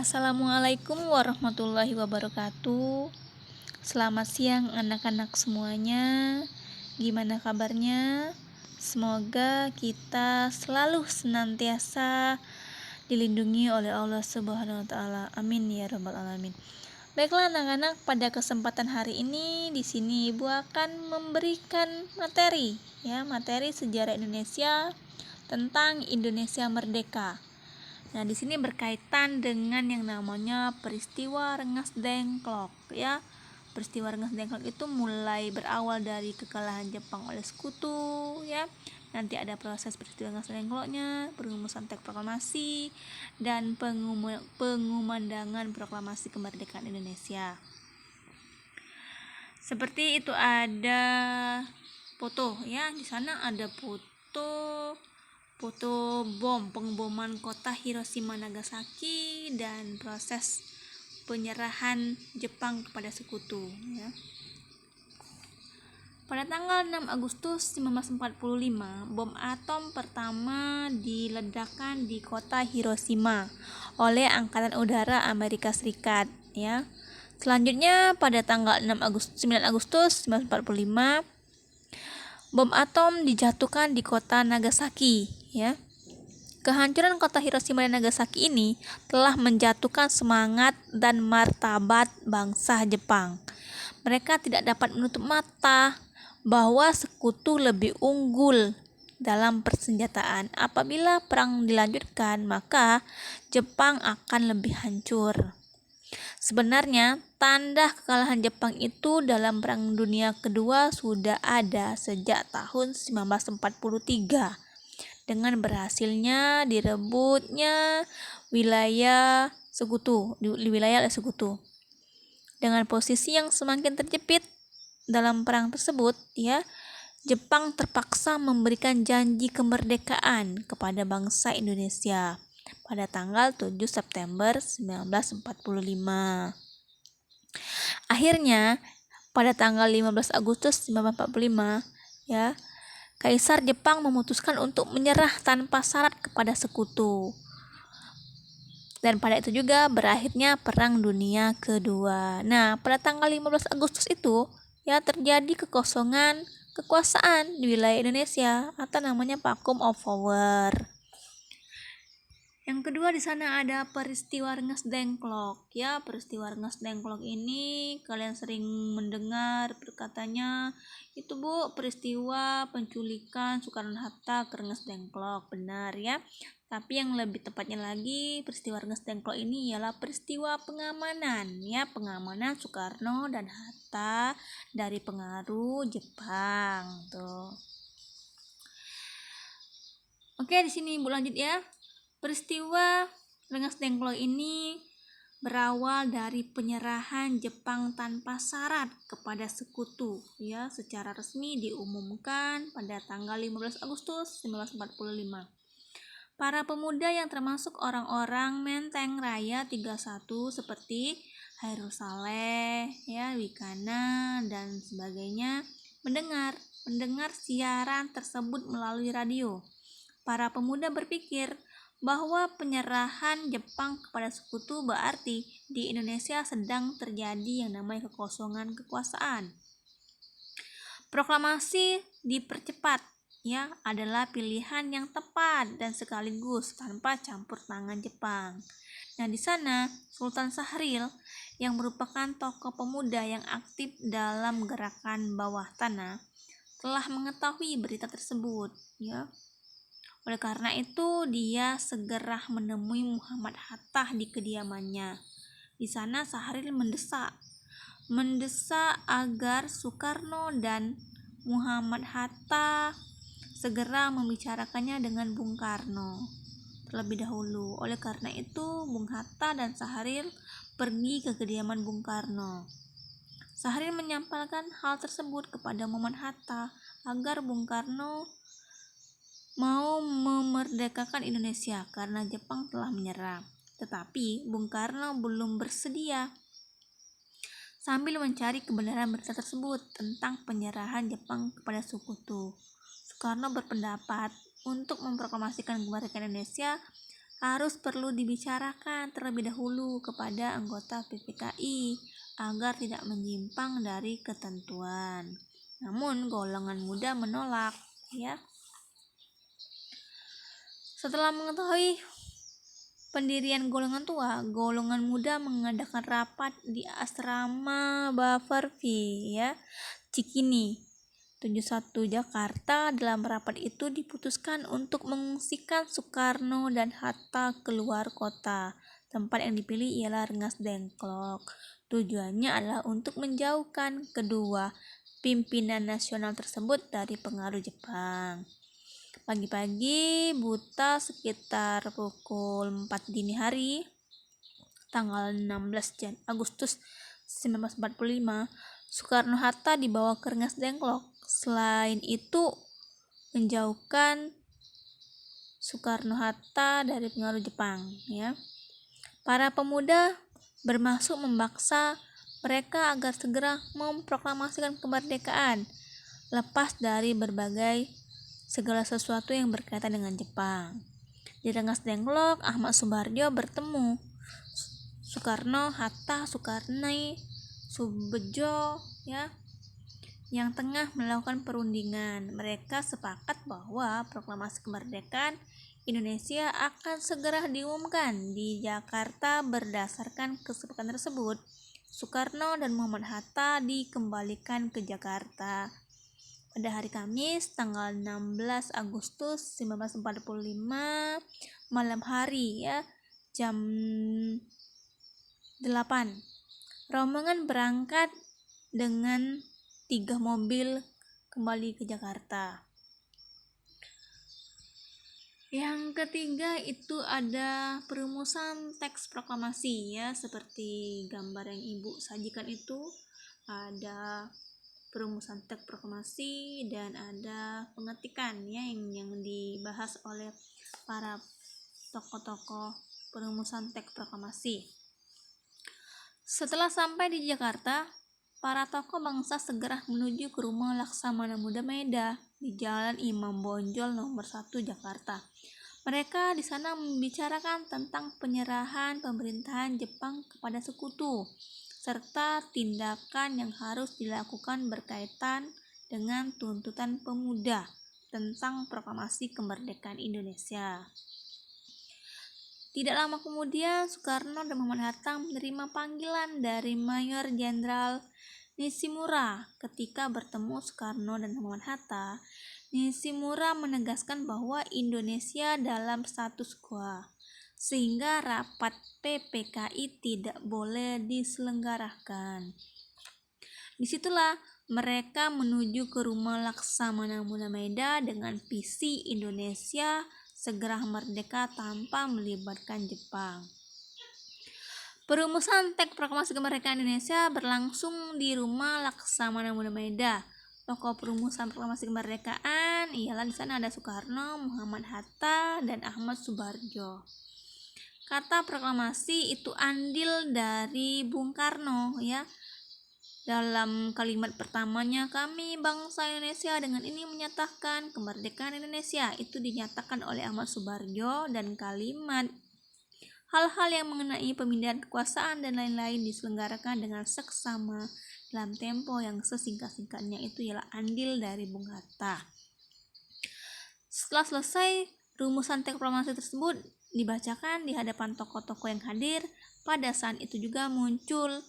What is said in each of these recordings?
Assalamualaikum warahmatullahi wabarakatuh. Selamat siang anak-anak semuanya. Gimana kabarnya? Semoga kita selalu senantiasa dilindungi oleh Allah Subhanahu wa taala. Amin ya rabbal alamin. Baiklah anak-anak, pada kesempatan hari ini di sini Ibu akan memberikan materi sejarah Indonesia tentang Indonesia Merdeka. Nah, di sini berkaitan dengan yang namanya peristiwa Rengas Dengklok ya. Peristiwa Rengas Dengklok itu mulai berawal dari kekalahan Jepang oleh sekutu ya. Nanti ada proses peristiwa Rengas Dengkloknya, perumusan teks proklamasi, dan pengumandangan proklamasi kemerdekaan Indonesia. Seperti itu ada foto ya. Di sana ada foto pengeboman kota Hiroshima Nagasaki dan proses penyerahan Jepang kepada sekutu ya. Pada tanggal 6 Agustus 1945, bom atom pertama diledakkan di kota Hiroshima oleh Angkatan Udara Amerika Serikat ya. Selanjutnya pada tanggal 9 Agustus 1945 bom atom dijatuhkan di kota Nagasaki ya. Kehancuran kota Hiroshima dan Nagasaki ini telah menjatuhkan semangat dan martabat bangsa Jepang. Mereka tidak dapat menutup mata bahwa sekutu lebih unggul dalam persenjataan. Apabila perang dilanjutkan, maka Jepang akan lebih hancur. Sebenarnya, tanda kekalahan Jepang itu dalam Perang Dunia Kedua sudah ada sejak tahun 1943 dengan berhasilnya direbutnya wilayah sekutu. Dengan posisi yang semakin terjepit dalam perang tersebut, ya, Jepang terpaksa memberikan janji kemerdekaan kepada bangsa Indonesia pada tanggal 7 September 1945. Akhirnya, pada tanggal 15 Agustus 1945, ya, Kaisar Jepang memutuskan untuk menyerah tanpa syarat kepada sekutu. Dan pada itu juga berakhirnya Perang Dunia Kedua. Nah, pada tanggal 15 Agustus itu, ya, terjadi kekosongan kekuasaan di wilayah Indonesia atau namanya vacuum of power. Yang kedua di sana ada peristiwa Rengas Dengklok ya. Peristiwa Rengas Dengklok ini kalian sering mendengar perkataannya itu Bu, peristiwa penculikan Soekarno-Hatta ke Rengas Dengklok. Benar ya. Tapi yang lebih tepatnya lagi, peristiwa Rengas Dengklok ini ialah peristiwa pengamanan ya, pengamanan Soekarno dan Hatta dari pengaruh Jepang tuh. Oke, di sini Ibu lanjut ya. Peristiwa Rengas Dengklok ini berawal dari penyerahan Jepang tanpa syarat kepada sekutu ya, secara resmi diumumkan pada tanggal 15 Agustus 1945. Para pemuda yang termasuk orang-orang Menteng Raya 31 seperti Hairul Saleh, ya, Wikana dan sebagainya mendengar siaran tersebut melalui radio. Para pemuda berpikir bahwa penyerahan Jepang kepada sekutu berarti di Indonesia sedang terjadi yang namanya kekosongan kekuasaan. Proklamasi dipercepat ya, adalah pilihan yang tepat dan sekaligus tanpa campur tangan Jepang. Nah, di sana Sultan Syahrir yang merupakan tokoh pemuda yang aktif dalam gerakan bawah tanah telah mengetahui berita tersebut ya. Oleh karena itu, dia segera menemui Muhammad Hatta di kediamannya. Di sana Syahrir mendesak agar Soekarno dan Muhammad Hatta segera membicarakannya dengan Bung Karno terlebih dahulu. Oleh karena itu, Bung Hatta dan Syahrir pergi ke kediaman Bung Karno. Syahrir menyampaikan hal tersebut kepada Muhammad Hatta agar Bung Karno mau memerdekakan Indonesia karena Jepang telah menyerah. Tetapi Bung Karno belum bersedia. Sambil mencari kebenaran berita tersebut tentang penyerahan Jepang kepada sekutu, Soekarno berpendapat untuk memproklamasikan kemerdekaan Indonesia harus perlu dibicarakan terlebih dahulu kepada anggota PPKI agar tidak menyimpang dari ketentuan. Namun golongan muda menolak, ya. Setelah mengetahui pendirian golongan tua, golongan muda mengadakan rapat di asrama Bavervi, ya, Cikini, 71 Jakarta. Dalam rapat itu diputuskan untuk mengungsikan Soekarno dan Hatta keluar kota. Tempat yang dipilih ialah Rengas Dengklok. Tujuannya adalah untuk menjauhkan kedua pimpinan nasional tersebut dari pengaruh Jepang. Pagi-pagi buta sekitar pukul 4 dini hari, tanggal 16 Agustus 1945, Soekarno-Hatta dibawa ke Rengas Dengklok. Selain itu, menjauhkan Soekarno-Hatta dari pengaruh Jepang, ya. Para pemuda bermaksud memaksa mereka agar segera memproklamasikan kemerdekaan, lepas dari berbagai segala sesuatu yang berkaitan dengan Jepang. Di Rengas Dengklok, Ahmad Subarjo bertemu Soekarno, Hatta, Soekarni, Subedjo, ya, yang tengah melakukan perundingan. Mereka sepakat bahwa proklamasi kemerdekaan Indonesia akan segera diumumkan di Jakarta. Berdasarkan kesepakatan tersebut, Soekarno dan Muhammad Hatta dikembalikan ke Jakarta pada hari Kamis tanggal 16 Agustus 1945 malam hari, ya, jam 8. Rombongan berangkat dengan 3 mobil kembali ke Jakarta. Yang ketiga itu ada perumusan teks proklamasi, ya, seperti gambar yang Ibu sajikan itu. Ada perumusan teks proklamasi dan ada pengetikan, ya, yang dibahas oleh para tokoh-tokoh perumusan teks proklamasi. Setelah sampai di Jakarta, para tokoh bangsa segera menuju ke rumah Laksamana Muda Meda di Jalan Imam Bonjol nomor 1 Jakarta. Mereka di sana membicarakan tentang penyerahan pemerintahan Jepang kepada sekutu, serta tindakan yang harus dilakukan berkaitan dengan tuntutan pemuda tentang proklamasi kemerdekaan Indonesia. Tidak lama kemudian, Soekarno dan Muhammad Hatta menerima panggilan dari Mayor Jenderal Nishimura. Ketika bertemu Soekarno dan Muhammad Hatta, Nishimura menegaskan bahwa Indonesia dalam status quo, sehingga rapat PPKI tidak boleh diselenggarakan. Disitulah mereka menuju ke rumah Laksamana Muda Meda dengan visi Indonesia segera merdeka tanpa melibatkan Jepang. Perumusan teks proklamasi kemerdekaan Indonesia berlangsung di rumah Laksamana Muda Meda. Tokoh perumusan proklamasi kemerdekaan ialah di sana ada Soekarno, Muhammad Hatta, dan Ahmad Subarjo. Kata proklamasi itu andil dari Bung Karno, ya. Dalam kalimat pertamanya, kami bangsa Indonesia dengan ini menyatakan kemerdekaan Indonesia, itu dinyatakan oleh Ahmad Subarjo, dan kalimat hal-hal yang mengenai pemindahan kekuasaan dan lain-lain diselenggarakan dengan seksama dalam tempo yang sesingkat-singkatnya, itu ialah andil dari Bung Hatta. Setelah selesai, rumusan teks proklamasi tersebut dibacakan di hadapan tokoh-tokoh yang hadir. Pada saat itu juga muncul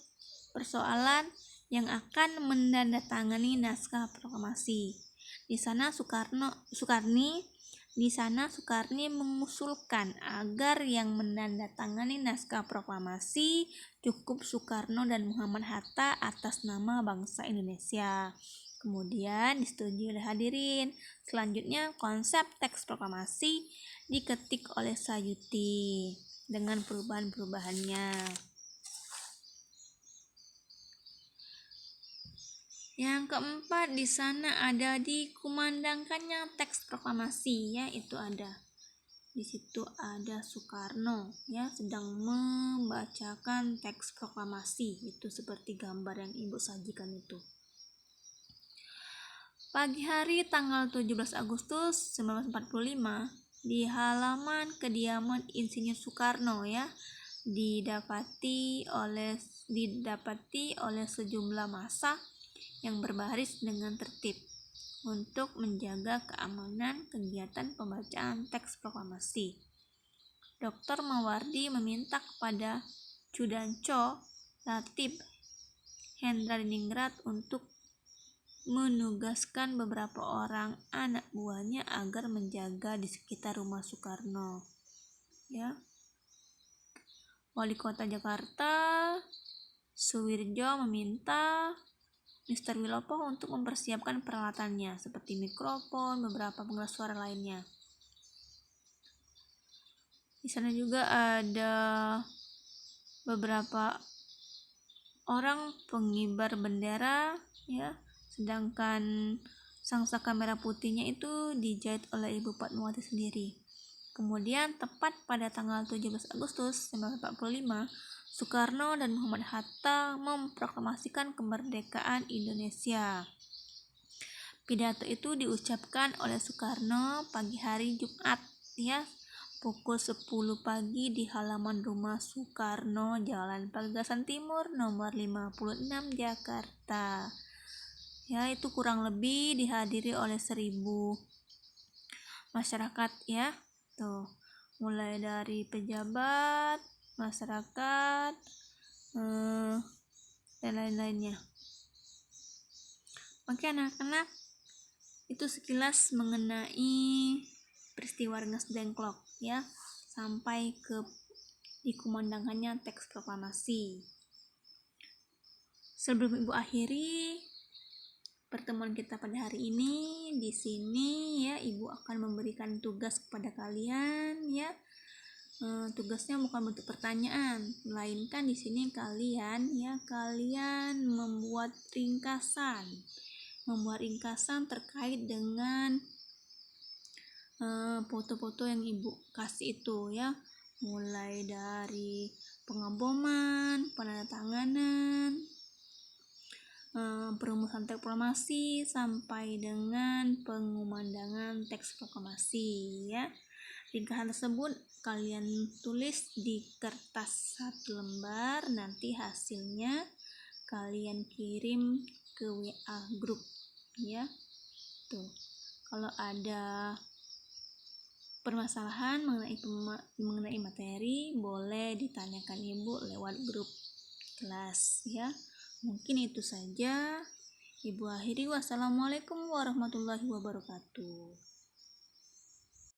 persoalan yang akan menandatangani naskah proklamasi. Di sana Soekarni mengusulkan agar yang menandatangani naskah proklamasi cukup Soekarno dan Muhammad Hatta atas nama bangsa Indonesia. Kemudian disetujui oleh hadirin. Selanjutnya konsep teks proklamasi diketik oleh Sayuti dengan perubahan-perubahannya. Yang keempat, di sana ada dikumandangkannya teks proklamasi, ya, itu ada. Di situ ada Soekarno, ya, sedang membacakan teks proklamasi, itu seperti gambar yang Ibu sajikan itu. Pagi hari tanggal 17 Agustus 1945, di halaman kediaman Insinyur Soekarno ya, didapati oleh sejumlah massa yang berbaris dengan tertib untuk menjaga keamanan kegiatan pembacaan teks proklamasi. Dr. Mawardi meminta kepada Cudanco Latif Hendradiningrat untuk menugaskan beberapa orang anak buahnya agar menjaga di sekitar rumah Soekarno. Ya. Wali Kota Jakarta Suwirjo meminta Mr. Wilopo untuk mempersiapkan peralatannya seperti mikrofon, beberapa pengeras suara lainnya. Di sana juga ada beberapa orang pengibar bendera ya, sedangkan sangsaka merah putihnya itu dijahit oleh Ibu Fatmawati sendiri. Kemudian tepat pada tanggal 17 Agustus 1945, Soekarno dan Muhammad Hatta memproklamasikan kemerdekaan Indonesia. Pidato itu diucapkan oleh Soekarno pagi hari Jumat ya, pukul 10 pagi di halaman rumah Soekarno, Jalan Pegasan Timur nomor 56 Jakarta. Ya, itu kurang lebih dihadiri oleh 1000 masyarakat ya. Tuh, mulai dari pejabat, masyarakat, dan lain-lainnya. Oke anak-anak, itu sekilas mengenai peristiwa Rengas Dengklok ya, sampai ke dikumandangkannya teks proklamasi. Sebelum Ibu akhiri pertemuan kita pada hari ini, di sini ya Ibu akan memberikan tugas kepada kalian ya. Tugasnya bukan bentuk pertanyaan, melainkan di sini kalian membuat ringkasan terkait dengan foto-foto yang Ibu kasih itu ya, mulai dari pengaboman, penandatanganan, perumusan teks proklamasi sampai dengan pengumandangan teks proklamasi ya. Ringkasan tersebut kalian tulis di kertas 1 lembar, nanti hasilnya kalian kirim ke WA grup ya. Tuh. Kalau ada permasalahan mengenai materi, boleh ditanyakan Ibu lewat grup kelas ya. Mungkin itu saja. Ibu akhiri, wassalamualaikum warahmatullahi wabarakatuh.